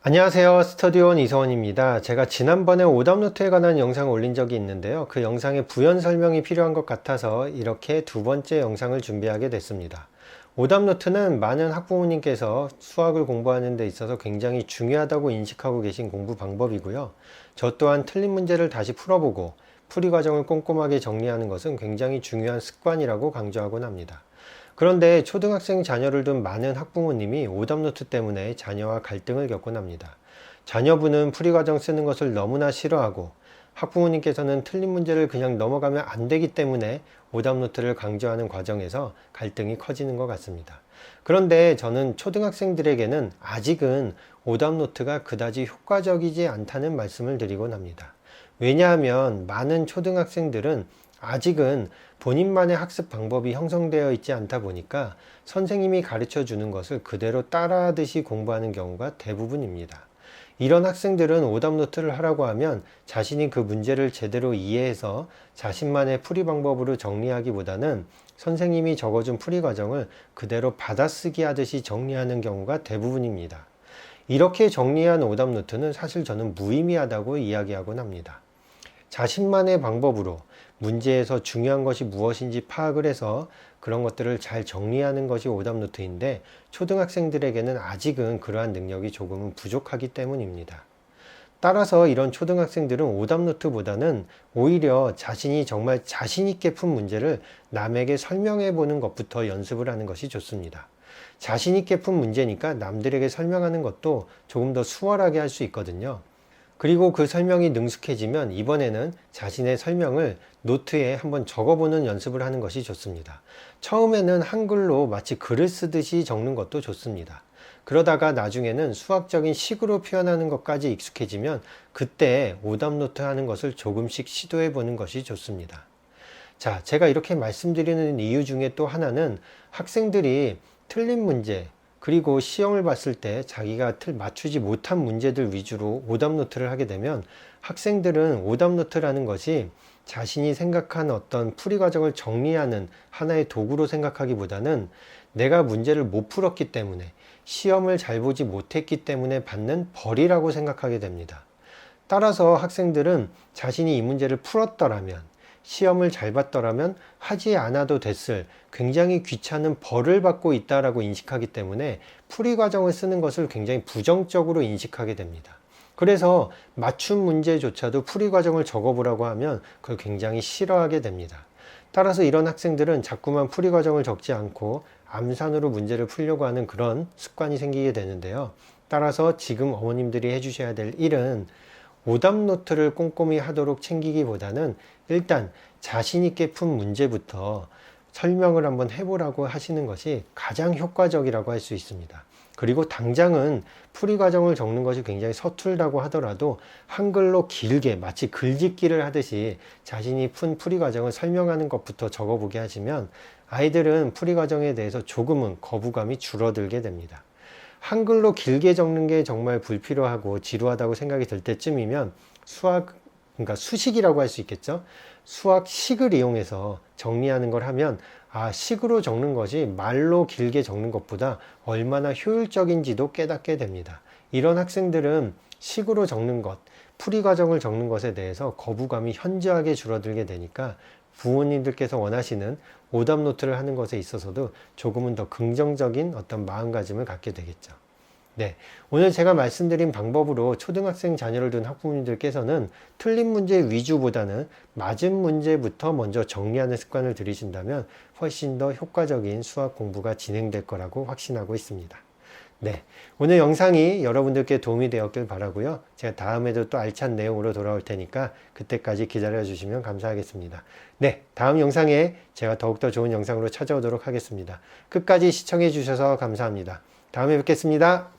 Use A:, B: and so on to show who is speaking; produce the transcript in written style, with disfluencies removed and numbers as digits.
A: 안녕하세요. 스터디온 이서원입니다. 제가 지난번에 오답노트에 관한 영상을 올린 적이 있는데요. 그 영상에 부연 설명이 필요한 것 같아서 이렇게 두 번째 영상을 준비하게 됐습니다. 오답노트는 많은 학부모님께서 수학을 공부하는 데 있어서 굉장히 중요하다고 인식하고 계신 공부 방법이고요. 저 또한 틀린 문제를 다시 풀어보고 풀이 과정을 꼼꼼하게 정리하는 것은 굉장히 중요한 습관이라고 강조하곤 합니다. 그런데 초등학생 자녀를 둔 많은 학부모님이 오답노트 때문에 자녀와 갈등을 겪곤 합니다. 자녀분은 풀이과정 쓰는 것을 너무나 싫어하고 학부모님께서는 틀린 문제를 그냥 넘어가면 안 되기 때문에 오답노트를 강조하는 과정에서 갈등이 커지는 것 같습니다. 그런데 저는 초등학생들에게는 아직은 오답노트가 그다지 효과적이지 않다는 말씀을 드리곤 합니다. 왜냐하면 많은 초등학생들은 아직은 본인만의 학습 방법이 형성되어 있지 않다 보니까 선생님이 가르쳐 주는 것을 그대로 따라하듯이 공부하는 경우가 대부분입니다. 이런 학생들은 오답노트를 하라고 하면 자신이 그 문제를 제대로 이해해서 자신만의 풀이 방법으로 정리하기보다는 선생님이 적어준 풀이 과정을 그대로 받아쓰기 하듯이 정리하는 경우가 대부분입니다. 이렇게 정리한 오답노트는 사실 저는 무의미하다고 이야기하곤 합니다. 자신만의 방법으로 문제에서 중요한 것이 무엇인지 파악을 해서 그런 것들을 잘 정리하는 것이 오답노트인데 초등학생들에게는 아직은 그러한 능력이 조금은 부족하기 때문입니다. 따라서 이런 초등학생들은 오답노트보다는 오히려 자신이 정말 자신 있게 푼 문제를 남에게 설명해 보는 것부터 연습을 하는 것이 좋습니다. 자신 있게 푼 문제니까 남들에게 설명하는 것도 조금 더 수월하게 할 수 있거든요. 그리고 그 설명이 능숙해지면 이번에는 자신의 설명을 노트에 한번 적어보는 연습을 하는 것이 좋습니다. 처음에는 한글로 마치 글을 쓰듯이 적는 것도 좋습니다. 그러다가 나중에는 수학적인 식으로 표현하는 것까지 익숙해지면 그때 오답노트 하는 것을 조금씩 시도해 보는 것이 좋습니다. 자, 제가 이렇게 말씀드리는 이유 중에 또 하나는 학생들이 틀린 문제, 그리고 시험을 봤을 때 자기가 맞추지 못한 문제들 위주로 오답노트를 하게 되면 학생들은 오답노트라는 것이 자신이 생각한 어떤 풀이 과정을 정리하는 하나의 도구로 생각하기보다는 내가 문제를 못 풀었기 때문에 시험을 잘 보지 못했기 때문에 받는 벌이라고 생각하게 됩니다. 따라서 학생들은 자신이 이 문제를 풀었더라면 시험을 잘 봤더라면 하지 않아도 됐을 굉장히 귀찮은 벌을 받고 있다라고 인식하기 때문에 풀이 과정을 쓰는 것을 굉장히 부정적으로 인식하게 됩니다. 그래서 맞춤 문제조차도 풀이 과정을 적어보라고 하면 그걸 굉장히 싫어하게 됩니다. 따라서 이런 학생들은 자꾸만 풀이 과정을 적지 않고 암산으로 문제를 풀려고 하는 그런 습관이 생기게 되는데요. 따라서 지금 어머님들이 해주셔야 될 일은 오답노트를 꼼꼼히 하도록 챙기기보다는 일단 자신 있게 푼 문제부터 설명을 한번 해보라고 하시는 것이 가장 효과적이라고 할 수 있습니다. 그리고 당장은 풀이 과정을 적는 것이 굉장히 서툴다고 하더라도 한글로 길게 마치 글짓기를 하듯이 자신이 푼 풀이 과정을 설명하는 것부터 적어보게 하시면 아이들은 풀이 과정에 대해서 조금은 거부감이 줄어들게 됩니다. 한글로 길게 적는 게 정말 불필요하고 지루하다고 생각이 들 때쯤이면 그러니까 수식이라고 할 수 있겠죠. 수학식을 이용해서 정리하는 걸 하면 식으로 적는 것이 말로 길게 적는 것보다 얼마나 효율적인지도 깨닫게 됩니다. 이런 학생들은 식으로 적는 것, 풀이 과정을 적는 것에 대해서 거부감이 현저하게 줄어들게 되니까 부모님들께서 원하시는 오답노트를 하는 것에 있어서도 조금은 더 긍정적인 어떤 마음가짐을 갖게 되겠죠. 네, 오늘 제가 말씀드린 방법으로 초등학생 자녀를 둔 학부모님들께서는 틀린 문제 위주보다는 맞은 문제부터 먼저 정리하는 습관을 들이신다면 훨씬 더 효과적인 수학 공부가 진행될 거라고 확신하고 있습니다. 네, 오늘 영상이 여러분들께 도움이 되었길 바라고요. 제가 다음에도 또 알찬 내용으로 돌아올 테니까 그때까지 기다려 주시면 감사하겠습니다. 네, 다음 영상에 제가 더욱더 좋은 영상으로 찾아오도록 하겠습니다. 끝까지 시청해 주셔서 감사합니다. 다음에 뵙겠습니다.